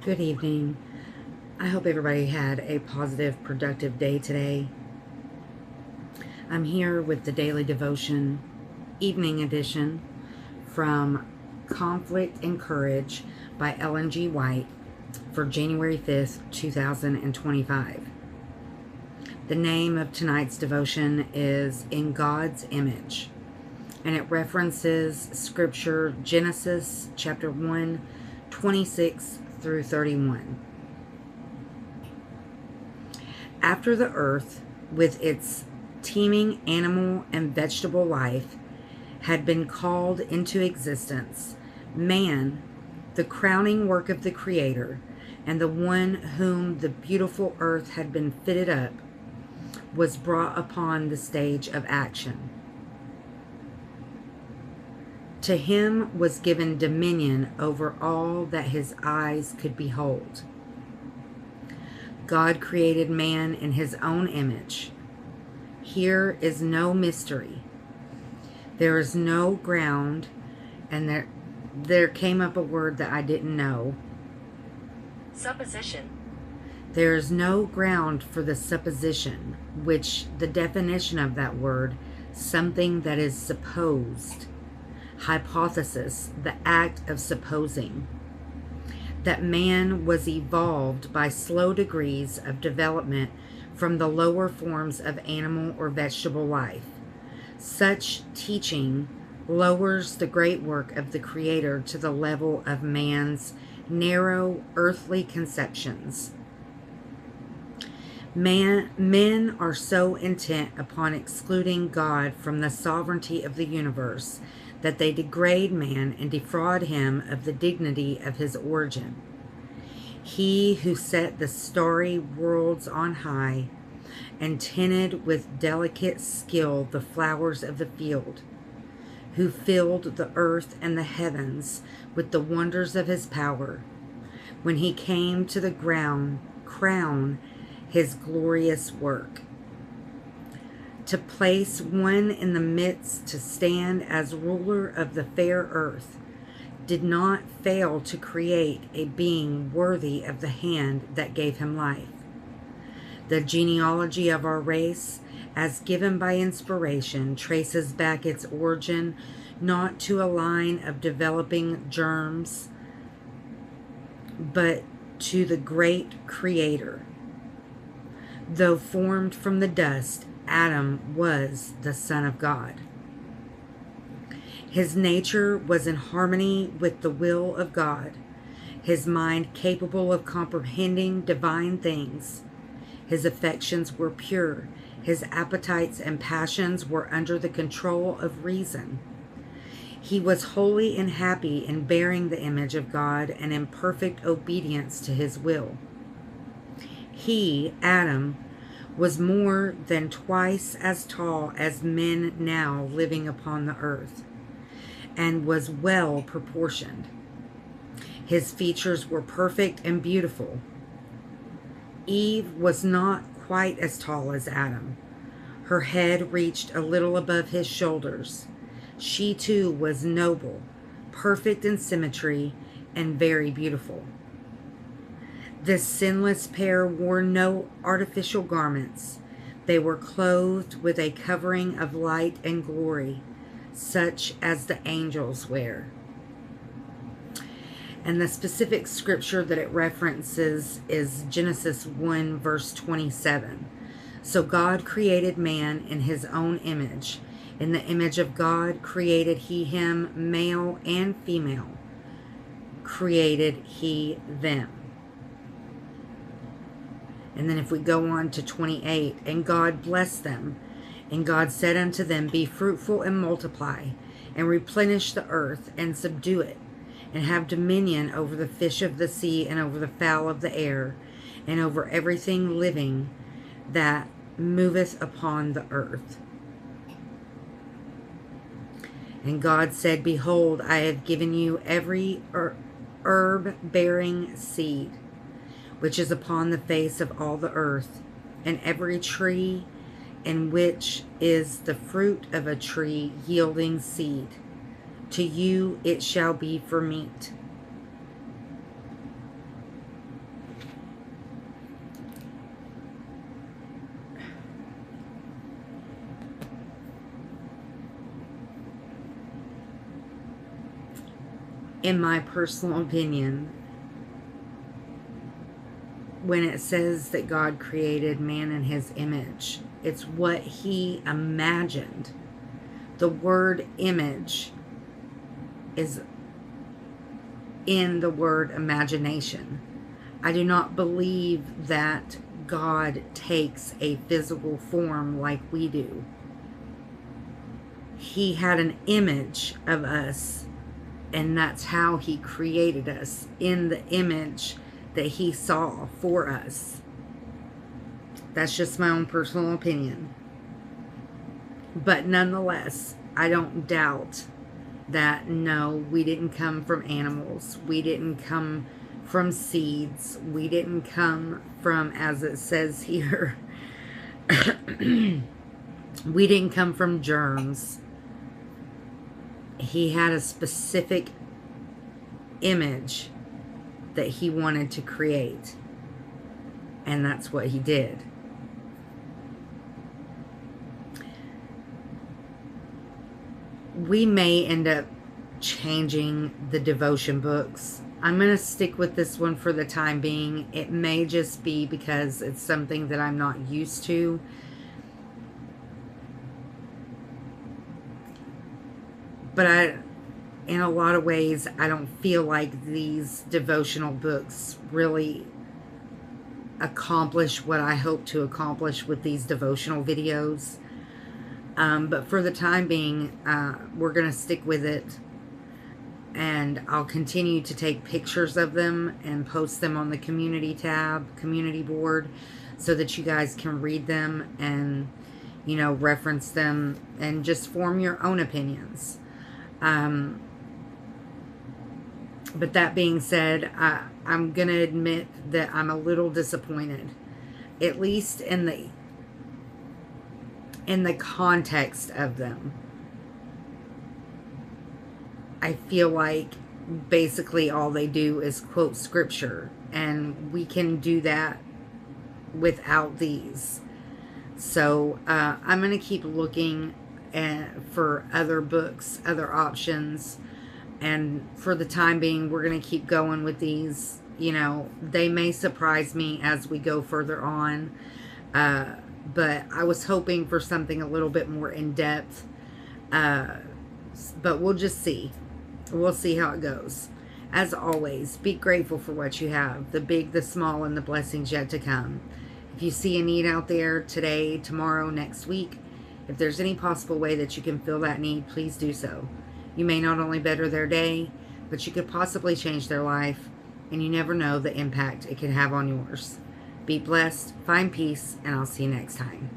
Good evening. I hope everybody had a positive, productive day today. I'm here with the Daily Devotion Evening Edition from Conflict and Courage by Ellen G. White for January 5th, 2025. The name of tonight's devotion is In God's Image, and it references Scripture Genesis chapter 1, 26 through 31. After the earth, with its teeming animal and vegetable life, had been called into existence, man, the crowning work of the Creator, and the one whom the beautiful earth had been fitted up, was brought upon the stage of action. To him was given dominion over all that his eyes could behold. God created man in his own image. Here is no mystery. There is no ground, and there came up a word that I didn't know. Supposition. There is no ground for the supposition, which the definition of that word, something that is supposed. Hypothesis, the act of supposing. That man was evolved by slow degrees of development from the lower forms of animal or vegetable life. Such teaching lowers the great work of the Creator to the level of man's narrow earthly conceptions. Men are so intent upon excluding God from the sovereignty of the universe that they degrade man and defraud him of the dignity of his origin. He who set the starry worlds on high and tinted with delicate skill the flowers of the field, who filled the earth and the heavens with the wonders of his power, when he came to the ground, crown his glorious work. To place one in the midst to stand as ruler of the fair earth, did not fail to create a being worthy of the hand that gave him life. The genealogy of our race, as given by inspiration, traces back its origin not to a line of developing germs, but to the great Creator. Though formed from the dust, Adam was the Son of God. His nature was in harmony with the will of God, his mind capable of comprehending divine things. His affections were pure, his appetites and passions were under the control of reason. He was holy and happy in bearing the image of God and in perfect obedience to his will. He, Adam, was more than twice as tall as men now living upon the earth, and was well proportioned. His features were perfect and beautiful. Eve was not quite as tall as Adam. Her head reached a little above his shoulders. She too was noble, perfect in symmetry, and very beautiful. This sinless pair wore no artificial garments. They were clothed with a covering of light and glory, such as the angels wear. And the specific scripture that it references is Genesis 1, verse 27. So God created man in his own image. In the image of God created he him, male and female. Created he them. And then if we go on to 28, and God blessed them, and God said unto them, Be fruitful and multiply, and replenish the earth, and subdue it, and have dominion over the fish of the sea, and over the fowl of the air, and over everything living that moveth upon the earth. And God said, Behold, I have given you every herb-bearing seed, which is upon the face of all the earth, and every tree in which is the fruit of a tree yielding seed. To you it shall be for meat. in my personal opinion, when it says that God created man in his image, it's what he imagined. The word image is in the word imagination. I do not believe that God takes a physical form like we do. He had an image of us, and that's how he created us, in the image that he saw for us. That's just my own personal opinion. But nonetheless, I don't doubt that, no, we didn't come from animals. We didn't come from seeds. We didn't come from, as it says here, we didn't come from germs. He had a specific image that he wanted to create, and that's what he did. We may end up changing the devotion books. I'm going to stick with this one for the time being. It may just be because it's something that I'm not used to. But in a lot of ways, I don't feel like these devotional books really accomplish what I hope to accomplish with these devotional videos. But for the time being, we're going to stick with it. And I'll continue to take pictures of them and post them on the community tab, community board, so that you guys can read them and, you know, reference them and just form your own opinions. But that being said, I'm going to admit that I'm a little disappointed, at least in the context of them. I feel like basically all they do is quote scripture, and we can do that without these. So I'm going to keep looking for other books, other options, and for the time being, we're going to keep going with these. You know, they may surprise me as we go further on, but I was hoping for something a little bit more in-depth, but we'll just see. We'll see how it goes. As always, be grateful for what you have, the big, the small, and the blessings yet to come. If you see a need out there today, tomorrow, next week, if there's any possible way that you can fill that need, please do so. You may not only better their day, but you could possibly change their life, and you never know the impact it can have on yours. Be blessed, find peace, and I'll see you next time.